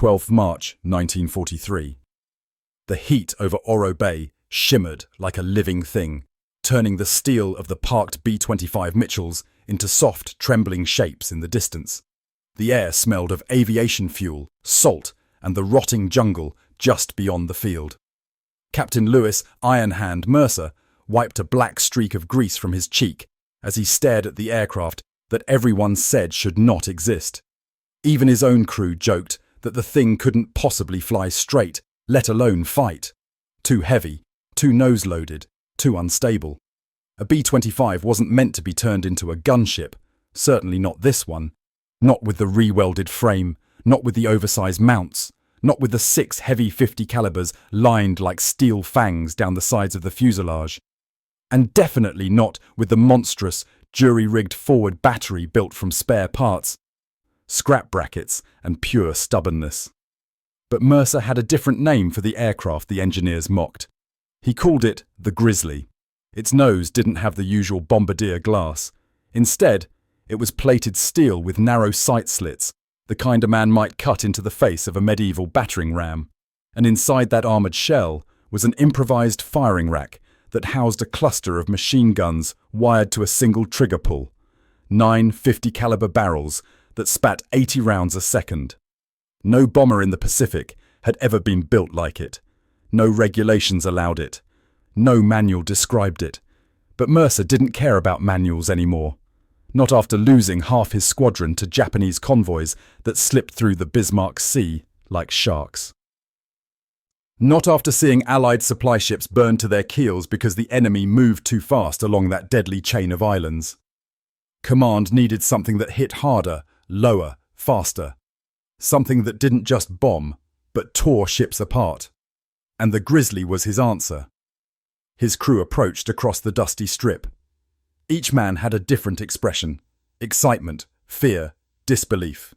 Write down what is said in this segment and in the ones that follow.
12th March 1943. The heat over Oro Bay shimmered like a living thing, turning the steel of the parked B-25 Mitchells into soft, trembling shapes in the distance. The air smelled of aviation fuel, salt, and the rotting jungle just beyond the field. Captain Lewis "Iron Hand" Mercer wiped a black streak of grease from his cheek as he stared at the aircraft that everyone said should not exist. Even his own crew joked that the thing couldn't possibly fly straight, let alone fight. Too heavy, too nose-loaded, too unstable. A B-25 wasn't meant to be turned into a gunship, certainly not this one. Not with the re-welded frame, not with the oversized mounts, not with the 6 heavy .50 calibers lined like steel fangs down the sides of the fuselage. And definitely not with the monstrous, jury-rigged forward battery built from spare parts, scrap brackets, and pure stubbornness. But Mercer had a different name for the aircraft the engineers mocked. He called it the Grizzly. Its nose didn't have the usual bombardier glass. Instead, it was plated steel with narrow sight slits, the kind a man might cut into the face of a medieval battering ram. And inside that armoured shell was an improvised firing rack that housed a cluster of machine guns wired to a single trigger pull. 9 .50 caliber barrels that spat 80 rounds a second. No bomber in the Pacific had ever been built like it. No regulations allowed it. No manual described it. But Mercer didn't care about manuals anymore. Not after losing half his squadron to Japanese convoys that slipped through the Bismarck Sea like sharks. Not after seeing Allied supply ships burn to their keels because the enemy moved too fast along that deadly chain of islands. Command needed something that hit harder, lower, faster. Something that didn't just bomb, but tore ships apart. And the Grizzly was his answer. His crew approached across the dusty strip. Each man had a different expression: excitement, fear, disbelief.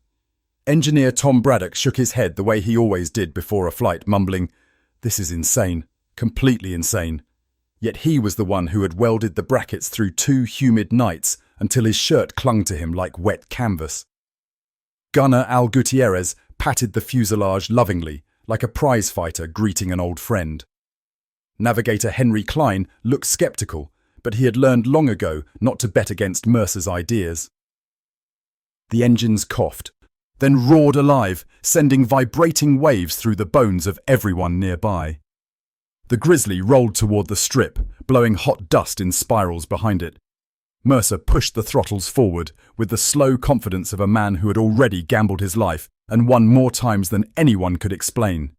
Engineer Tom Braddock shook his head the way he always did before a flight, mumbling, "This is insane, completely insane." Yet he was the one who had welded the brackets through 2 humid nights until his shirt clung to him like wet canvas. Gunner Al Gutierrez patted the fuselage lovingly, like a prize fighter greeting an old friend. Navigator Henry Klein looked skeptical, but he had learned long ago not to bet against Mercer's ideas. The engines coughed, then roared alive, sending vibrating waves through the bones of everyone nearby. The Grizzly rolled toward the strip, blowing hot dust in spirals behind it. Mercer pushed the throttles forward with the slow confidence of a man who had already gambled his life and won more times than anyone could explain.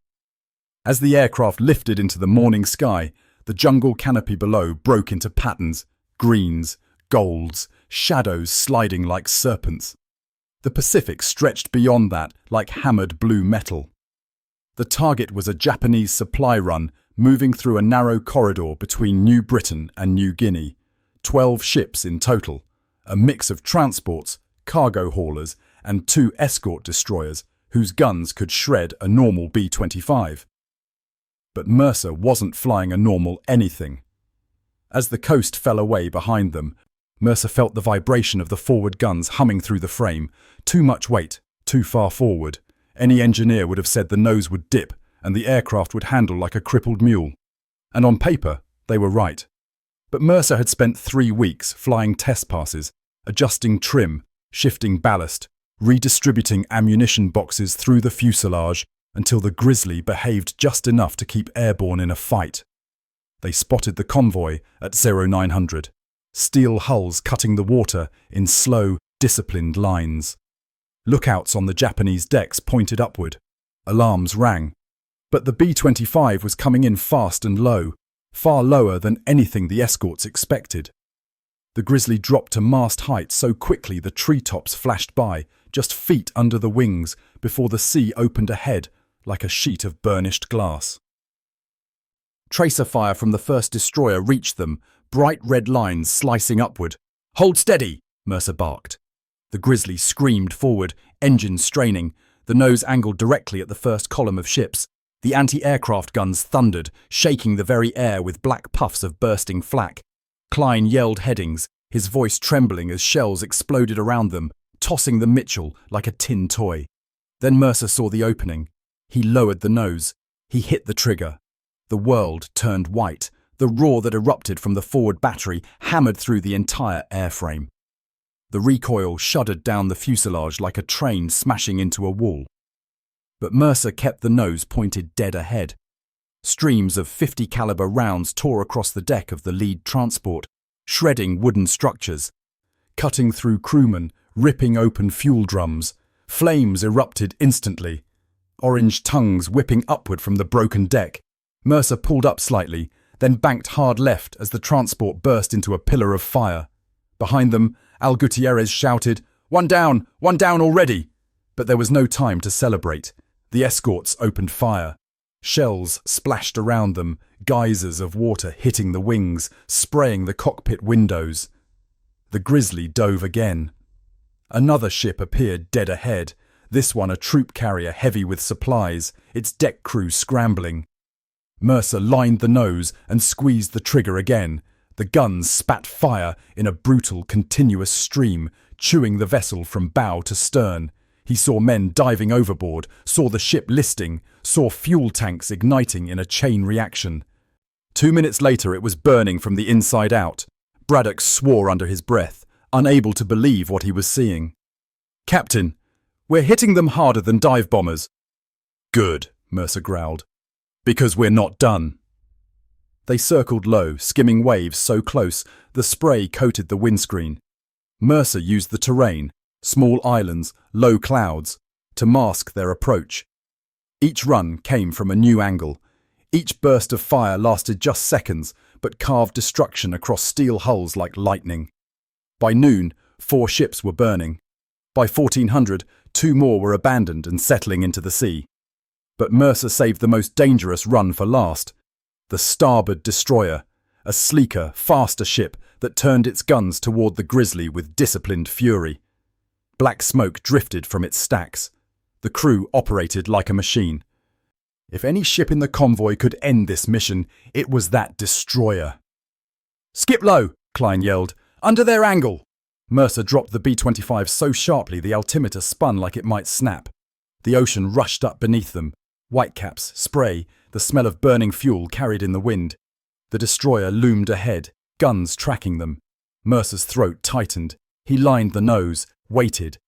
As the aircraft lifted into the morning sky, the jungle canopy below broke into patterns, greens, golds, shadows sliding like serpents. The Pacific stretched beyond that like hammered blue metal. The target was a Japanese supply run moving through a narrow corridor between New Britain and New Guinea. 12 ships in total, a mix of transports, cargo haulers, and 2 escort destroyers whose guns could shred a normal B-25. But Mercer wasn't flying a normal anything. As the coast fell away behind them, Mercer felt the vibration of the forward guns humming through the frame. Too much weight, too far forward. Any engineer would have said the nose would dip and the aircraft would handle like a crippled mule. And on paper, they were right. But Mercer had spent 3 weeks flying test passes, adjusting trim, shifting ballast, redistributing ammunition boxes through the fuselage until the Grizzly behaved just enough to keep airborne in a fight. They spotted the convoy at 0900, steel hulls cutting the water in slow, disciplined lines. Lookouts on the Japanese decks pointed upward. Alarms rang. But the B-25 was coming in fast and low, far lower than anything the escorts expected. The Grizzly dropped to mast height so quickly the treetops flashed by, just feet under the wings, before the sea opened ahead like a sheet of burnished glass. Tracer fire from the first destroyer reached them, bright red lines slicing upward. "Hold steady!" Mercer barked. The Grizzly screamed forward, engines straining, the nose angled directly at the first column of ships. The anti-aircraft guns thundered, shaking the very air with black puffs of bursting flak. Klein yelled headings, his voice trembling as shells exploded around them, tossing the Mitchell like a tin toy. Then Mercer saw the opening, He lowered the nose. He hit the trigger. The world turned white. The roar that erupted from the forward battery hammered through the entire airframe. The recoil shuddered down the fuselage like a train smashing into a wall. But Mercer kept the nose pointed dead ahead. Streams of .50 caliber rounds tore across the deck of the lead transport, shredding wooden structures, cutting through crewmen, ripping open fuel drums. Flames erupted instantly, orange tongues whipping upward from the broken deck. Mercer pulled up slightly, then banked hard left as the transport burst into a pillar of fire. Behind them, Al Gutierrez shouted, one down already!" But there was no time to celebrate. The escorts opened fire. Shells splashed around them, geysers of water hitting the wings, spraying the cockpit windows. The Grizzly dove again. Another ship appeared dead ahead, this one a troop carrier heavy with supplies, its deck crew scrambling. Mercer lined the nose and squeezed the trigger again. The guns spat fire in a brutal, continuous stream, chewing the vessel from bow to stern. He saw men diving overboard, saw the ship listing, saw fuel tanks igniting in a chain reaction. 2 minutes later it was burning from the inside out. Braddock swore under his breath, unable to believe what he was seeing. "Captain, we're hitting them harder than dive bombers." "Good," Mercer growled. "Because we're not done." They circled low, skimming waves so close the spray coated the windscreen. Mercer used the terrain, small islands, low clouds, to mask their approach. Each run came from a new angle. Each burst of fire lasted just seconds, but carved destruction across steel hulls like lightning. By noon, 4 ships were burning. By 1400, 2 more were abandoned and settling into the sea. But Mercer saved the most dangerous run for last. The starboard destroyer, a sleeker, faster ship that turned its guns toward the Grizzly with disciplined fury. Black smoke drifted from its stacks. The crew operated like a machine. If any ship in the convoy could end this mission, it was that destroyer. "Skip low," Klein yelled. "Under their angle." Mercer dropped the B-25 so sharply the altimeter spun like it might snap. The ocean rushed up beneath them. Whitecaps, spray, the smell of burning fuel carried in the wind. The destroyer loomed ahead, guns tracking them. Mercer's throat tightened. He lined the nose, waited.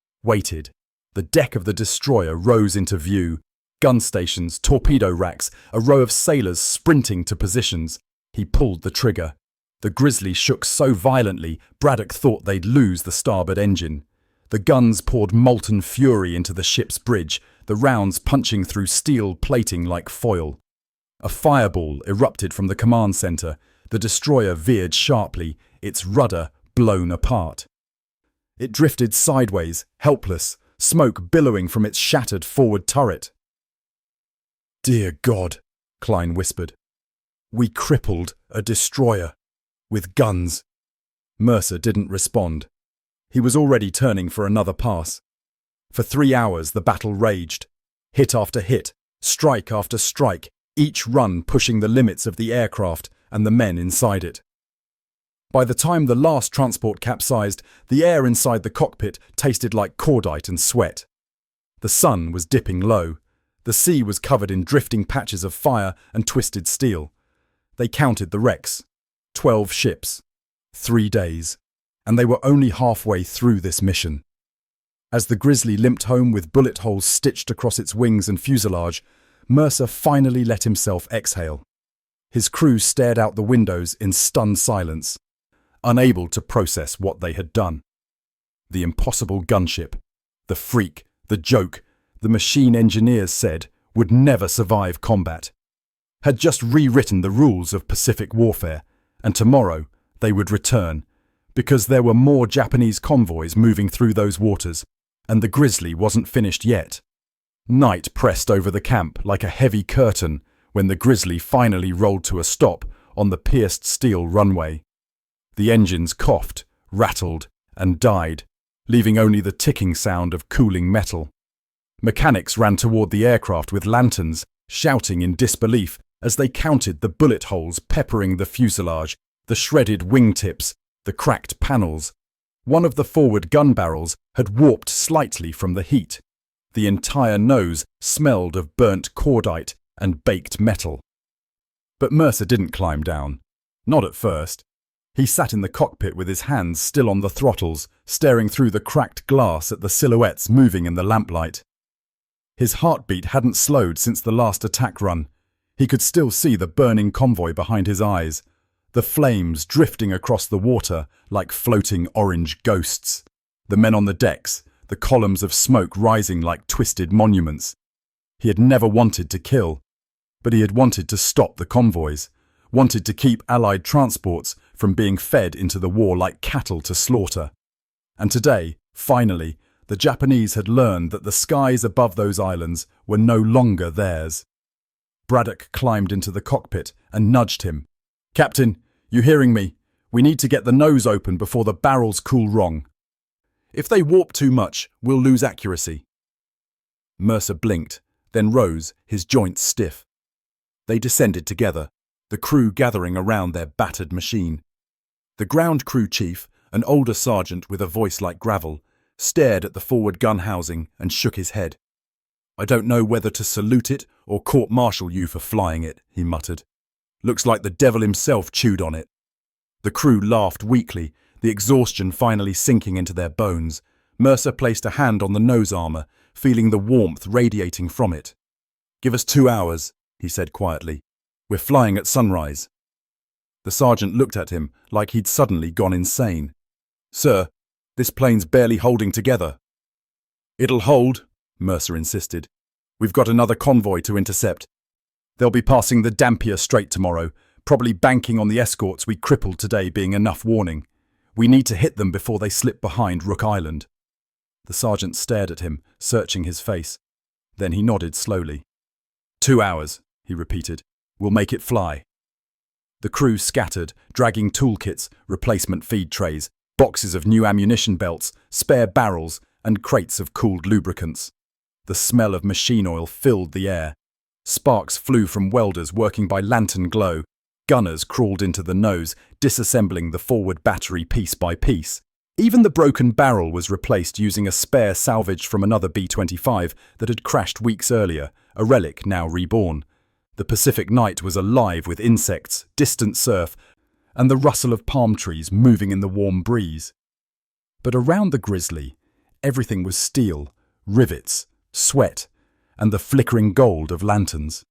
The deck of the destroyer rose into view. Gun stations, torpedo racks, a row of sailors sprinting to positions. He pulled the trigger. The Grizzly shook so violently, Braddock thought they'd lose the starboard engine. The guns poured molten fury into the ship's bridge, the rounds punching through steel plating like foil. A fireball erupted from the command center. The destroyer veered sharply, its rudder blown apart. It drifted sideways, helpless, smoke billowing from its shattered forward turret. "Dear God," Klein whispered. "We crippled a destroyer. With guns." Mercer didn't respond. He was already turning for another pass. For 3 hours the battle raged. Hit after hit, strike after strike, each run pushing the limits of the aircraft and the men inside it. By the time the last transport capsized, the air inside the cockpit tasted like cordite and sweat. The sun was dipping low. The sea was covered in drifting patches of fire and twisted steel. They counted the wrecks. 12 ships. 3 days. And they were only halfway through this mission. As the Grizzly limped home with bullet holes stitched across its wings and fuselage, Mercer finally let himself exhale. His crew stared out the windows in stunned silence, unable to process what they had done. The impossible gunship, the freak, the joke, the machine engineers said would never survive combat, had just rewritten the rules of Pacific warfare, and tomorrow they would return, because there were more Japanese convoys moving through those waters, and the Grizzly wasn't finished yet. Night pressed over the camp like a heavy curtain when the Grizzly finally rolled to a stop on the pierced steel runway. The engines coughed, rattled, and died, leaving only the ticking sound of cooling metal. Mechanics ran toward the aircraft with lanterns, shouting in disbelief as they counted the bullet holes peppering the fuselage, the shredded wingtips, the cracked panels. One of the forward gun barrels had warped slightly from the heat. The entire nose smelled of burnt cordite and baked metal. But Mercer didn't climb down. Not at first. He sat in the cockpit with his hands still on the throttles, staring through the cracked glass at the silhouettes moving in the lamplight. His heartbeat hadn't slowed since the last attack run. He could still see the burning convoy behind his eyes, the flames drifting across the water like floating orange ghosts. The men on the decks, the columns of smoke rising like twisted monuments. He had never wanted to kill, but he had wanted to stop the convoys, wanted to keep Allied transports from being fed into the war like cattle to slaughter. And today, finally, the Japanese had learned that the skies above those islands were no longer theirs. Braddock climbed into the cockpit and nudged him. "Captain, you hearing me? We need to get the nose open before the barrels cool wrong. If they warp too much, we'll lose accuracy." Mercer blinked, then rose, his joints stiff. They descended together, the crew gathering around their battered machine. The ground crew chief, an older sergeant with a voice like gravel, stared at the forward gun housing and shook his head. "I don't know whether to salute it or court-martial you for flying it," he muttered. "Looks like the devil himself chewed on it." The crew laughed weakly, the exhaustion finally sinking into their bones. Mercer placed a hand on the nose armour, feeling the warmth radiating from it. "Give us 2 hours," he said quietly. "We're flying at sunrise." The sergeant looked at him like he'd suddenly gone insane. "Sir, this plane's barely holding together." "It'll hold," Mercer insisted. "We've got another convoy to intercept. They'll be passing the Dampier Strait tomorrow, probably banking on the escorts we crippled today being enough warning. We need to hit them before they slip behind Rook Island." The sergeant stared at him, searching his face. Then he nodded slowly. 2 hours, he repeated. "We'll make it fly." The crew scattered, dragging toolkits, replacement feed trays, boxes of new ammunition belts, spare barrels, and crates of cooled lubricants. The smell of machine oil filled the air. Sparks flew from welders working by lantern glow. Gunners crawled into the nose, disassembling the forward battery piece by piece. Even the broken barrel was replaced using a spare salvage from another B-25 that had crashed weeks earlier, a relic now reborn. The Pacific night was alive with insects, distant surf, and the rustle of palm trees moving in the warm breeze. But around the Grizzly, everything was steel, rivets, sweat, and the flickering gold of lanterns.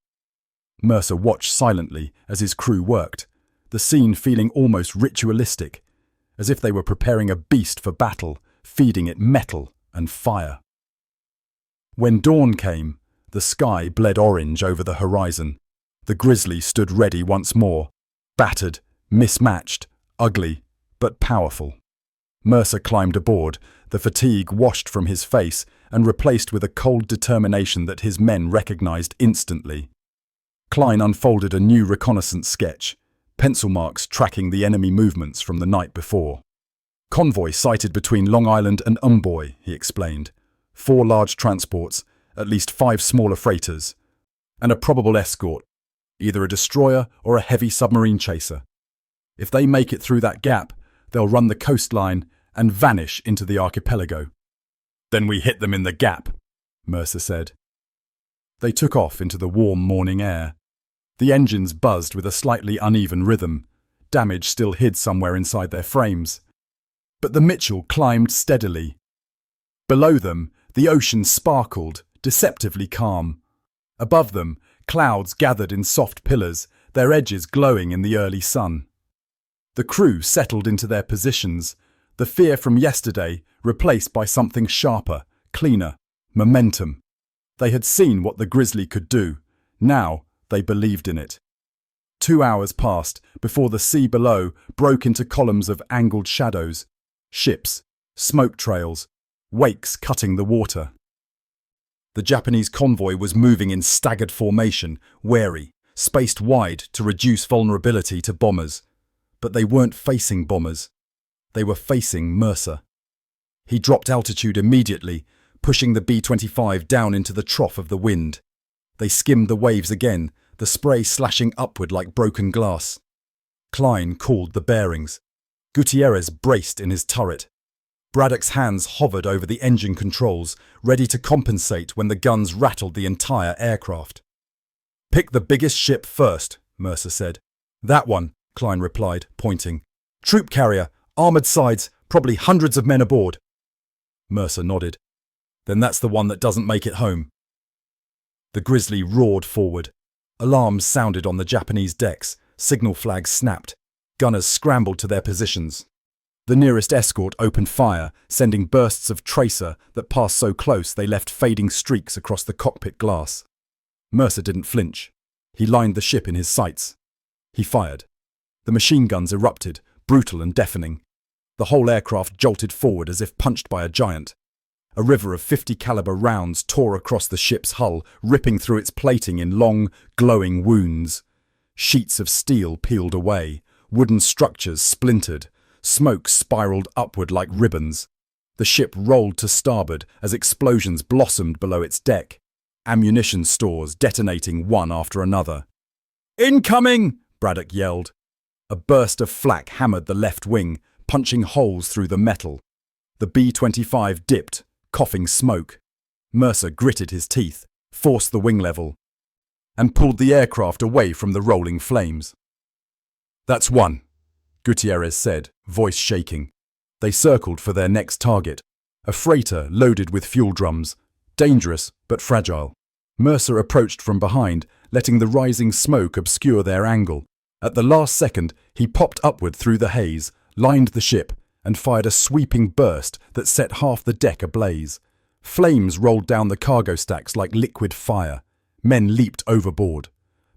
Mercer watched silently as his crew worked, the scene feeling almost ritualistic, as if they were preparing a beast for battle, feeding it metal and fire. When dawn came, the sky bled orange over the horizon. The Grizzly stood ready once more, battered, mismatched, ugly, but powerful. Mercer climbed aboard, the fatigue washed from his face and replaced with a cold determination that his men recognized instantly. Klein unfolded a new reconnaissance sketch, pencil marks tracking the enemy movements from the night before. "Convoy sighted between Long Island and Umboy," he explained. 4 large transports, at least 5 smaller freighters, and a probable escort, either a destroyer or a heavy submarine chaser. If they make it through that gap, they'll run the coastline and vanish into the archipelago. "Then we hit them in the gap," Mercer said. They took off into the warm morning air. The engines buzzed with a slightly uneven rhythm. Damage still hid somewhere inside their frames. But the Mitchell climbed steadily. Below them, the ocean sparkled, deceptively calm. Above them, clouds gathered in soft pillars, their edges glowing in the early sun. The crew settled into their positions, the fear from yesterday replaced by something sharper, cleaner, momentum. They had seen what the Grizzly could do. Now they believed in it. 2 hours passed before the sea below broke into columns of angled shadows. Ships, smoke trails, wakes cutting the water. The Japanese convoy was moving in staggered formation, wary, spaced wide to reduce vulnerability to bombers. But they weren't facing bombers. They were facing Mercer. He dropped altitude immediately, pushing the B-25 down into the trough of the wind. They skimmed the waves again, the spray slashing upward like broken glass. Klein called the bearings. Gutierrez braced in his turret. Braddock's hands hovered over the engine controls, ready to compensate when the guns rattled the entire aircraft. "Pick the biggest ship first," Mercer said. "That one," Klein replied, pointing. "Troop carrier, armoured sides, probably hundreds of men aboard." Mercer nodded. "Then that's the one that doesn't make it home." The Grizzly roared forward. Alarms sounded on the Japanese decks, signal flags snapped. Gunners scrambled to their positions. The nearest escort opened fire, sending bursts of tracer that passed so close they left fading streaks across the cockpit glass. Mercer didn't flinch. He lined the ship in his sights. He fired. The machine guns erupted, brutal and deafening. The whole aircraft jolted forward as if punched by a giant. A river of .50 caliber rounds tore across the ship's hull, ripping through its plating in long, glowing wounds. Sheets of steel peeled away. Wooden structures splintered. Smoke spiraled upward like ribbons. The ship rolled to starboard as explosions blossomed below its deck. Ammunition stores detonating one after another. "Incoming!" Braddock yelled. A burst of flak hammered the left wing, punching holes through the metal. The B-25 dipped, coughing smoke. Mercer gritted his teeth, forced the wing level, and pulled the aircraft away from the rolling flames. "That's one," Gutierrez said, voice shaking. They circled for their next target, a freighter loaded with fuel drums, dangerous but fragile. Mercer approached from behind, letting the rising smoke obscure their angle. At the last second, he popped upward through the haze, lined the ship, and fired a sweeping burst that set half the deck ablaze. Flames rolled down the cargo stacks like liquid fire. Men leaped overboard.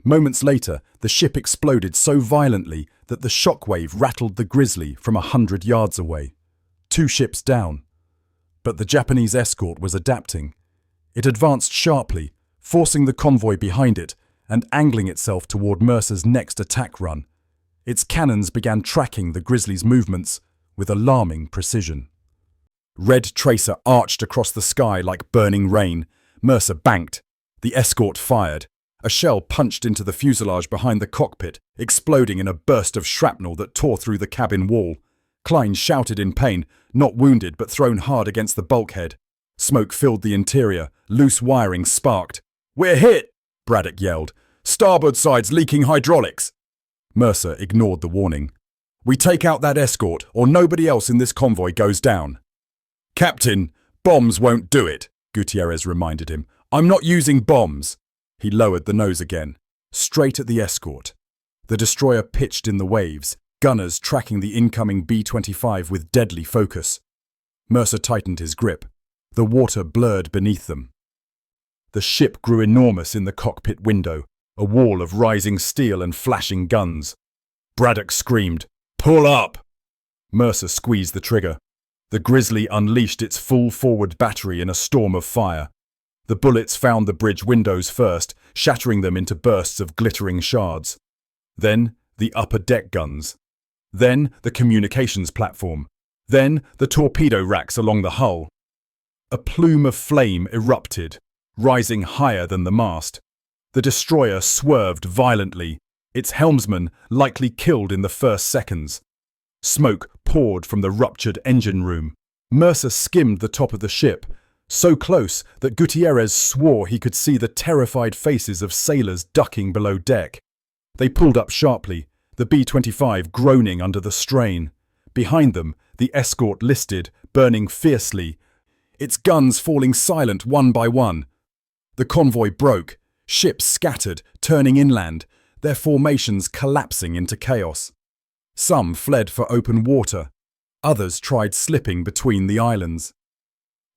Moments later, the ship exploded so violently that the shockwave rattled the Grizzly from 100 yards away. 2 ships down. But the Japanese escort was adapting. It advanced sharply, forcing the convoy behind it and angling itself toward Mercer's next attack run. Its cannons began tracking the Grizzly's movements with alarming precision. Red tracer arched across the sky like burning rain. Mercer banked. The escort fired. A shell punched into the fuselage behind the cockpit, exploding in a burst of shrapnel that tore through the cabin wall. Klein shouted in pain, not wounded but thrown hard against the bulkhead. Smoke filled the interior. Loose wiring sparked. "We're hit!" Braddock yelled. "Starboard side's leaking hydraulics!" Mercer ignored the warning. "We take out that escort, or nobody else in this convoy goes down." "Captain, bombs won't do it," Gutierrez reminded him. "I'm not using bombs." He lowered the nose again, straight at the escort. The destroyer pitched in the waves, gunners tracking the incoming B-25 with deadly focus. Mercer tightened his grip. The water blurred beneath them. The ship grew enormous in the cockpit window, a wall of rising steel and flashing guns. Braddock screamed, "Pull up!" Mercer squeezed the trigger. The Grizzly unleashed its full forward battery in a storm of fire. The bullets found the bridge windows first, shattering them into bursts of glittering shards. Then the upper deck guns. Then the communications platform. Then the torpedo racks along the hull. A plume of flame erupted, rising higher than the mast. The destroyer swerved violently, its helmsman likely killed in the first seconds. Smoke poured from the ruptured engine room. Mercer skimmed the top of the ship, so close that Gutierrez swore he could see the terrified faces of sailors ducking below deck. They pulled up sharply, the B-25 groaning under the strain. Behind them, the escort listed, burning fiercely, its guns falling silent one by one. The convoy broke, ships scattered, turning inland, their formations collapsing into chaos. Some fled for open water. Others tried slipping between the islands.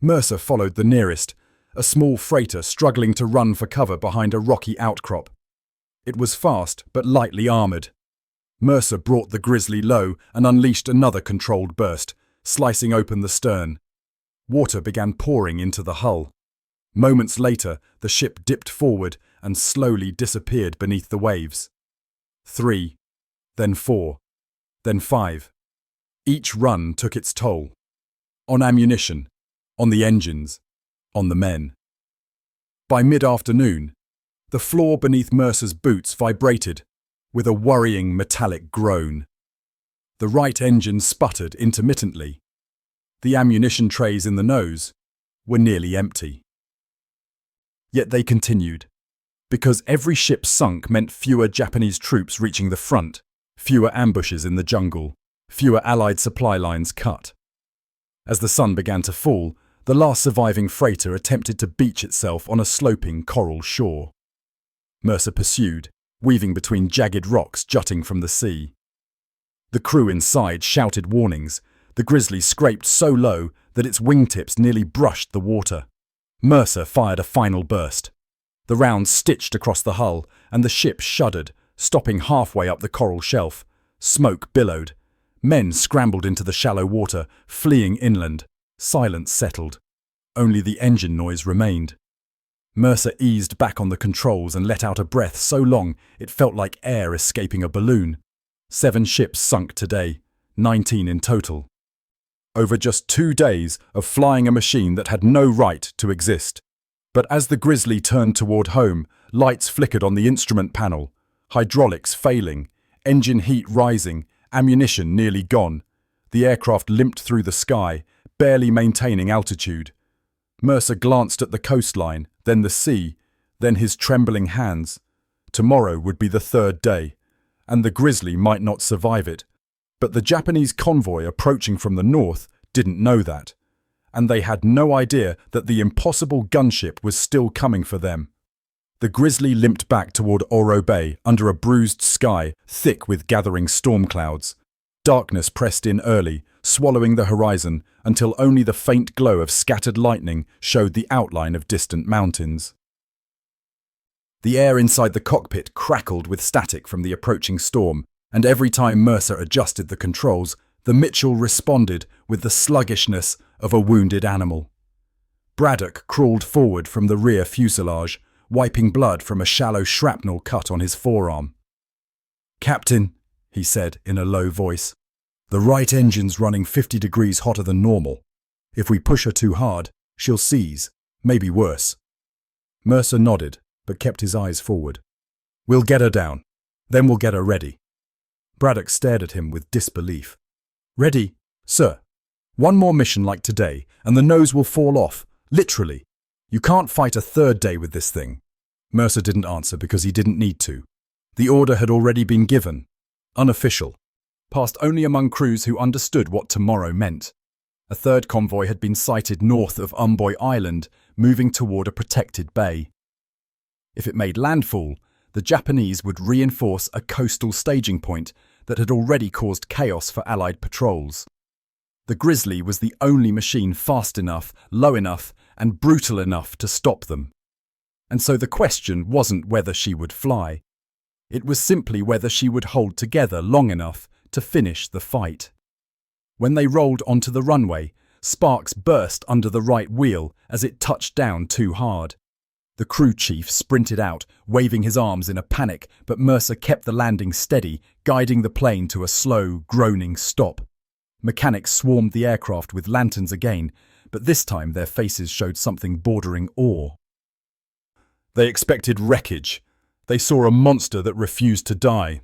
Mercer followed the nearest, a small freighter struggling to run for cover behind a rocky outcrop. It was fast but lightly armoured. Mercer brought the Grizzly low and unleashed another controlled burst, slicing open the stern. Water began pouring into the hull. Moments later, the ship dipped forward and slowly disappeared beneath the waves. 3, then 4, then 5. Each run took its toll. On ammunition, on the engines, on the men. By mid-afternoon, the floor beneath Mercer's boots vibrated with a worrying metallic groan. The right engine sputtered intermittently. The ammunition trays in the nose were nearly empty. Yet they continued, because every ship sunk meant fewer Japanese troops reaching the front, fewer ambushes in the jungle, fewer Allied supply lines cut. As the sun began to fall, the last surviving freighter attempted to beach itself on a sloping coral shore. Mercer pursued, weaving between jagged rocks jutting from the sea. The crew inside shouted warnings. The Grizzly scraped so low that its wingtips nearly brushed the water. Mercer fired a final burst. The round stitched across the hull, and the ship shuddered, stopping halfway up the coral shelf. Smoke billowed. Men scrambled into the shallow water, fleeing inland. Silence settled. Only the engine noise remained. Mercer eased back on the controls and let out a breath so long it felt like air escaping a balloon. 7 ships sunk today, 19 in total. Over just 2 days of flying a machine that had no right to exist. But as the Grizzly turned toward home, lights flickered on the instrument panel, hydraulics failing, engine heat rising, ammunition nearly gone. The aircraft limped through the sky, barely maintaining altitude. Mercer glanced at the coastline, then the sea, then his trembling hands. Tomorrow would be the 3rd day, and the Grizzly might not survive it. But the Japanese convoy approaching from the north didn't know that, and they had no idea that the impossible gunship was still coming for them. The Grizzly limped back toward Oro Bay under a bruised sky thick with gathering storm clouds. Darkness pressed in early, swallowing the horizon until only the faint glow of scattered lightning showed the outline of distant mountains. The air inside the cockpit crackled with static from the approaching storm, and every time Mercer adjusted the controls, the Mitchell responded with the sluggishness of a wounded animal. Braddock crawled forward from the rear fuselage, wiping blood from a shallow shrapnel cut on his forearm. "Captain," he said in a low voice, "the right engine's running 50 degrees hotter than normal. If we push her too hard, she'll seize, maybe worse." Mercer nodded, but kept his eyes forward. "We'll get her down, then we'll get her ready." Braddock stared at him with disbelief. "Ready, sir. One more mission like today, and the nose will fall off, literally. You can't fight a 3rd day with this thing." Mercer didn't answer because he didn't need to. The order had already been given, unofficial, passed only among crews who understood what tomorrow meant. A 3rd convoy had been sighted north of Umboy Island, moving toward a protected bay. If it made landfall, the Japanese would reinforce a coastal staging point that had already caused chaos for Allied patrols. The Grizzly was the only machine fast enough, low enough, and brutal enough to stop them. And so the question wasn't whether she would fly. It was simply whether she would hold together long enough to finish the fight. When they rolled onto the runway, sparks burst under the right wheel as it touched down too hard. The crew chief sprinted out, waving his arms in a panic, but Mercer kept the landing steady, guiding the plane to a slow, groaning stop. Mechanics swarmed the aircraft with lanterns again, but this time their faces showed something bordering awe. They expected wreckage. They saw a monster that refused to die.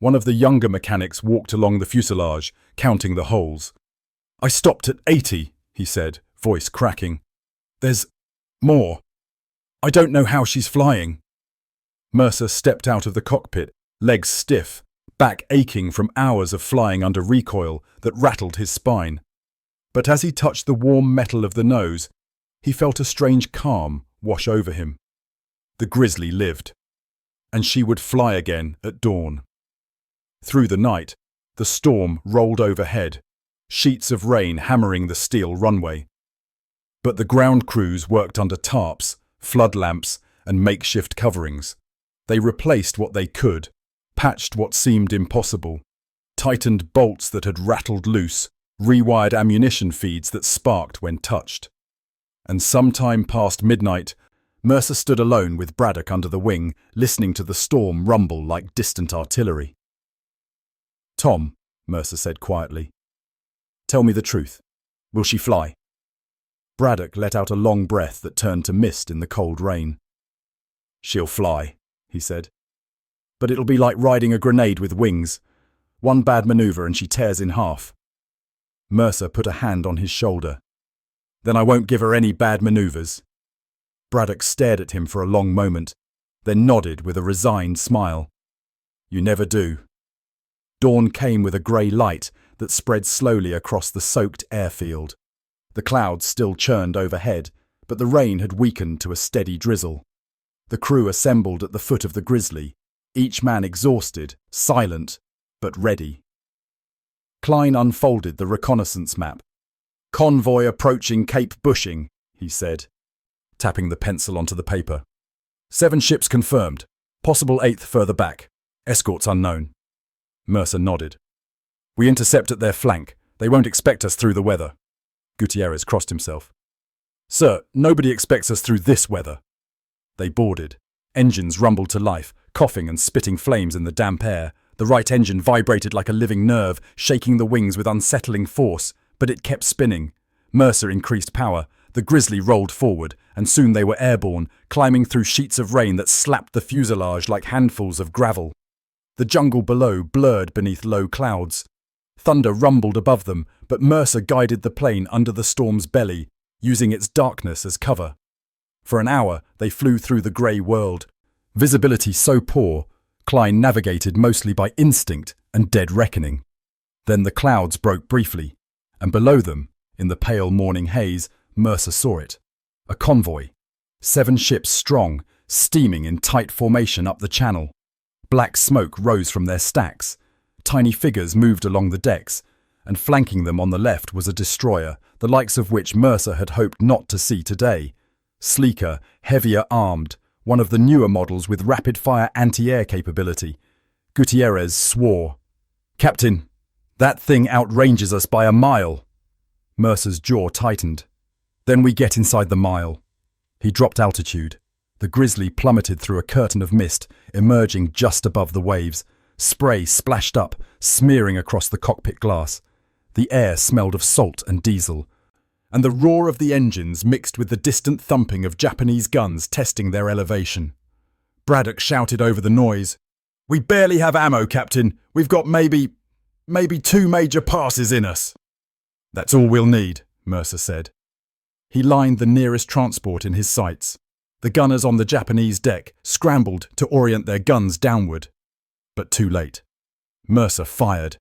One of the younger mechanics walked along the fuselage, counting the holes. "I stopped at 80, he said, voice cracking. "There's more. I don't know how she's flying." Mercer stepped out of the cockpit, legs stiff, back aching from hours of flying under recoil that rattled his spine. But as he touched the warm metal of the nose, he felt a strange calm wash over him. The Grizzly lived, and she would fly again at dawn. Through the night, the storm rolled overhead, sheets of rain hammering the steel runway. But the ground crews worked under tarps, flood lamps, and makeshift coverings. They replaced what they could, patched what seemed impossible, tightened bolts that had rattled loose, rewired ammunition feeds that sparked when touched. And sometime past midnight, Mercer stood alone with Braddock under the wing, listening to the storm rumble like distant artillery. "Tom," Mercer said quietly, "tell me the truth. Will she fly?" Braddock let out a long breath that turned to mist in the cold rain. "She'll fly," he said. "But it'll be like riding a grenade with wings. One bad maneuver and she tears in half." Mercer put a hand on his shoulder. Then I won't give her any bad maneuvers. Braddock stared at him for a long moment, then nodded with a resigned smile. You never do. Dawn came with a grey light that spread slowly across the soaked airfield. The clouds still churned overhead, but the rain had weakened to a steady drizzle. The crew assembled at the foot of the Grizzly, each man exhausted, silent, but ready. Klein unfolded the reconnaissance map. Convoy approaching Cape Bushing, he said, tapping the pencil onto the paper. 7 ships confirmed, possible 8th further back, escorts unknown. Mercer nodded. We intercept at their flank. They won't expect us through the weather. Gutierrez crossed himself. Sir, nobody expects us through this weather. They boarded. Engines rumbled to life, coughing and spitting flames in the damp air. The right engine vibrated like a living nerve, shaking the wings with unsettling force, but it kept spinning. Mercer increased power. The Grizzly rolled forward, and soon they were airborne, climbing through sheets of rain that slapped the fuselage like handfuls of gravel. The jungle below blurred beneath low clouds. Thunder rumbled above them, but Mercer guided the plane under the storm's belly, using its darkness as cover. For an hour, they flew through the grey world. Visibility so poor, Klein navigated mostly by instinct and dead reckoning. Then the clouds broke briefly, and below them, in the pale morning haze, Mercer saw it. A convoy. 7 ships strong, steaming in tight formation up the channel. Black smoke rose from their stacks. Tiny figures moved along the decks, and flanking them on the left was a destroyer, the likes of which Mercer had hoped not to see today. Sleeker, heavier armed, one of the newer models with rapid-fire anti-air capability. Gutierrez swore. Captain, that thing outranges us by a mile. Mercer's jaw tightened. Then we get inside the mile. He dropped altitude. The Grizzly plummeted through a curtain of mist, emerging just above the waves. Spray splashed up, smearing across the cockpit glass. The air smelled of salt and diesel, and the roar of the engines mixed with the distant thumping of Japanese guns testing their elevation. Braddock shouted over the noise. We barely have ammo, Captain. We've got maybe 2 major passes in us. That's all we'll need, Mercer said. He lined the nearest transport in his sights. The gunners on the Japanese deck scrambled to orient their guns downward. But too late. Mercer fired.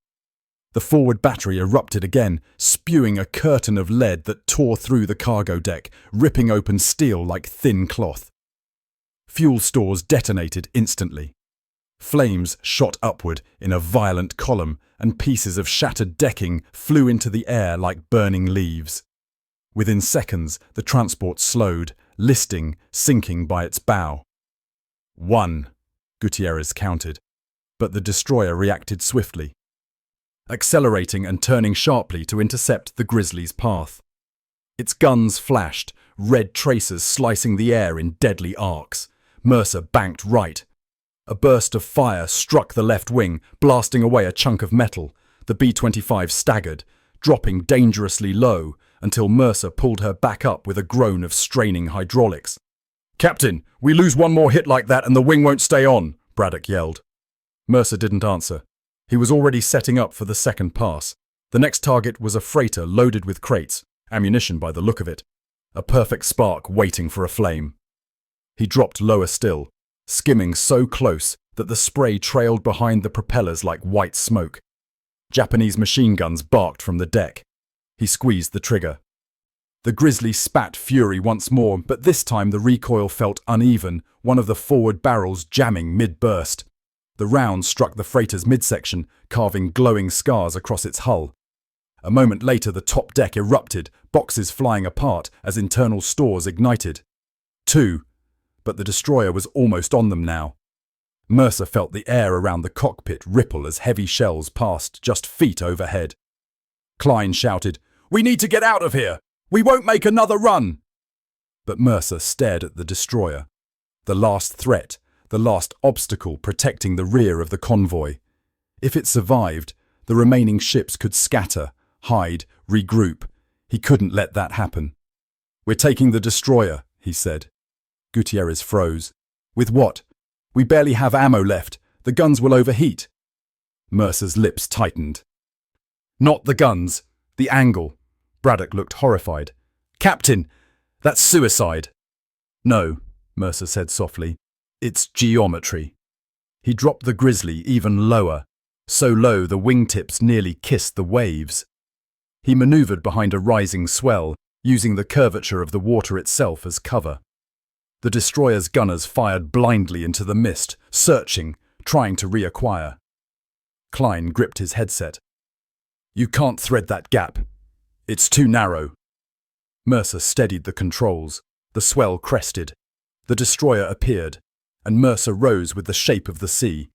The forward battery erupted again, spewing a curtain of lead that tore through the cargo deck, ripping open steel like thin cloth. Fuel stores detonated instantly. Flames shot upward in a violent column, and pieces of shattered decking flew into the air like burning leaves. Within seconds, the transport slowed, listing, sinking by its bow. 1, Gutierrez counted, but the destroyer reacted swiftly, accelerating and turning sharply to intercept the Grizzly's path. Its guns flashed, red tracers slicing the air in deadly arcs. Mercer banked right. A burst of fire struck the left wing, blasting away a chunk of metal. The B-25 staggered, dropping dangerously low, until Mercer pulled her back up with a groan of straining hydraulics. Captain, we lose one more hit like that and the wing won't stay on, Braddock yelled. Mercer didn't answer. He was already setting up for the second pass. The next target was a freighter loaded with crates, ammunition by the look of it. A perfect spark waiting for a flame. He dropped lower still, skimming so close that the spray trailed behind the propellers like white smoke. Japanese machine guns barked from the deck. He squeezed the trigger. The Grizzly spat fury once more, but this time the recoil felt uneven, one of the forward barrels jamming mid-burst. The round struck the freighter's midsection, carving glowing scars across its hull. A moment later the top deck erupted, boxes flying apart as internal stores ignited. 2, but the destroyer was almost on them now. Mercer felt the air around the cockpit ripple as heavy shells passed just feet overhead. Klein shouted, "We need to get out of here! We won't make another run!" But Mercer stared at the destroyer. The last threat, the last obstacle protecting the rear of the convoy. If it survived, the remaining ships could scatter, hide, regroup. He couldn't let that happen. "We're taking the destroyer," he said. Gutierrez froze. "With what? We barely have ammo left. The guns will overheat." Mercer's lips tightened. "Not the guns. The angle. Braddock looked horrified. Captain, that's suicide. No, Mercer said softly. It's geometry. He dropped the Grizzly even lower, so low the wingtips nearly kissed the waves. He maneuvered behind a rising swell, using the curvature of the water itself as cover. The destroyer's gunners fired blindly into the mist, searching, trying to reacquire. Klein gripped his headset. You can't thread that gap. It's too narrow. Mercer steadied the controls. The swell crested. The destroyer appeared, and Mercer rose with the shape of the sea.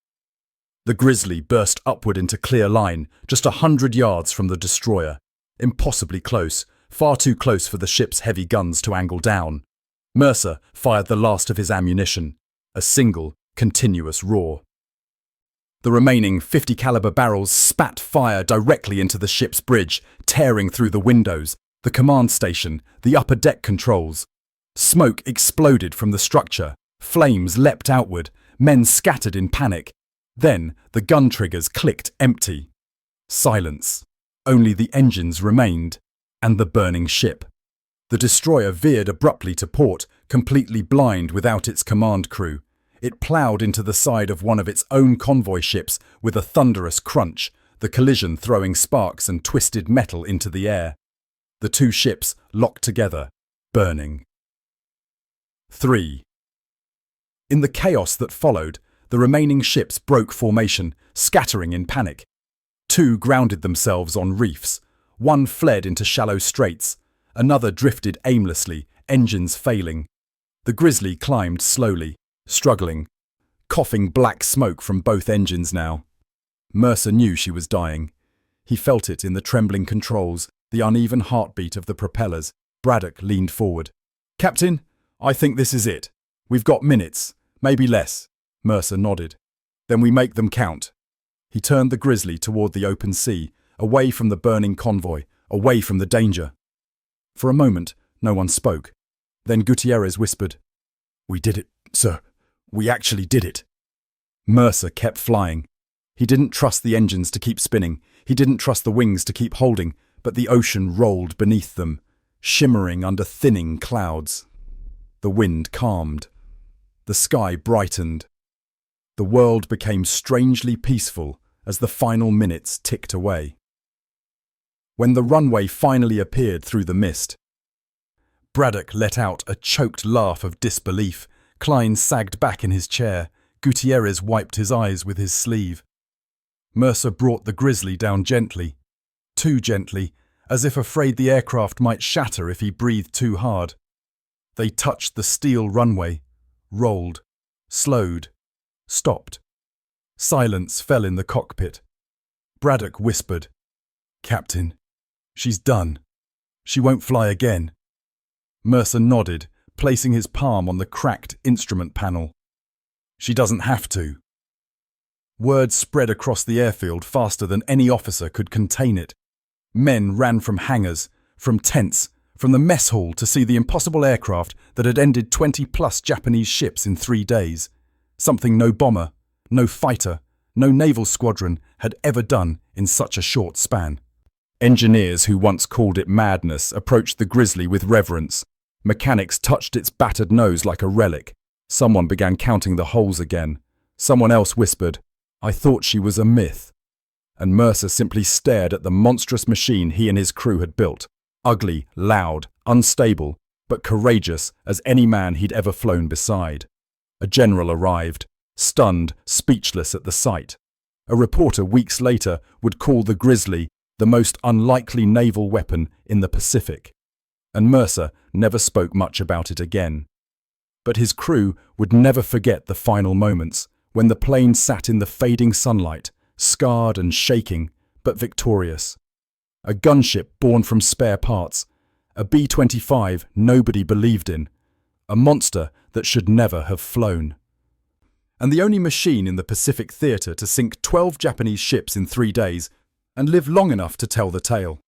The Grizzly burst upward into clear line, just 100 yards from the destroyer. Impossibly close, far too close for the ship's heavy guns to angle down. Mercer fired the last of his ammunition, a single, continuous roar. The remaining 50 caliber barrels spat fire directly into the ship's bridge, tearing through the windows, the command station, the upper deck controls. Smoke exploded from the structure, flames leapt outward, men scattered in panic. Then the gun triggers clicked empty. Silence. Only the engines remained, and the burning ship. The destroyer veered abruptly to port, completely blind without its command crew. It ploughed into the side of one of its own convoy ships with a thunderous crunch, the collision throwing sparks and twisted metal into the air. The two ships locked together, burning. 3. In the chaos that followed, the remaining ships broke formation, scattering in panic. 2 grounded themselves on reefs. 1 fled into shallow straits. Another drifted aimlessly, engines failing. The Grizzly climbed slowly, struggling, coughing black smoke from both engines now. Mercer knew she was dying. He felt it in the trembling controls, the uneven heartbeat of the propellers. Braddock leaned forward. Captain, I think this is it. We've got minutes, maybe less. Mercer nodded. Then we make them count. He turned the Grizzly toward the open sea, away from the burning convoy, away from the danger. For a moment, no one spoke. Then Gutierrez whispered, We did it, sir. We actually did it. Mercer kept flying. He didn't trust the engines to keep spinning. He didn't trust the wings to keep holding, but the ocean rolled beneath them, shimmering under thinning clouds. The wind calmed. The sky brightened. The world became strangely peaceful as the final minutes ticked away. When the runway finally appeared through the mist, Braddock let out a choked laugh of disbelief. Klein sagged back in his chair. Gutierrez wiped his eyes with his sleeve. Mercer brought the Grizzly down gently, too gently, as if afraid the aircraft might shatter if he breathed too hard. They touched the steel runway, rolled, slowed, stopped. Silence fell in the cockpit. Braddock whispered, Captain, she's done. She won't fly again. Mercer nodded, placing his palm on the cracked instrument panel. She doesn't have to. Word spread across the airfield faster than any officer could contain it. Men ran from hangars, from tents, from the mess hall to see the impossible aircraft that had ended 20+ Japanese ships in 3 days. Something no bomber, no fighter, no naval squadron had ever done in such a short span. Engineers who once called it madness approached the Grizzly with reverence. Mechanics touched its battered nose like a relic. Someone began counting the holes again. Someone else whispered, I thought she was a myth. And Mercer simply stared at the monstrous machine he and his crew had built. Ugly, loud, unstable, but courageous as any man he'd ever flown beside. A general arrived, stunned, speechless at the sight. A reporter weeks later would call the Grizzly the most unlikely naval weapon in the Pacific. And Mercer never spoke much about it again. But his crew would never forget the final moments, when the plane sat in the fading sunlight, scarred and shaking, but victorious. A gunship born from spare parts, a B-25 nobody believed in, a monster that should never have flown. And the only machine in the Pacific theatre to sink 12 Japanese ships in 3 days and live long enough to tell the tale.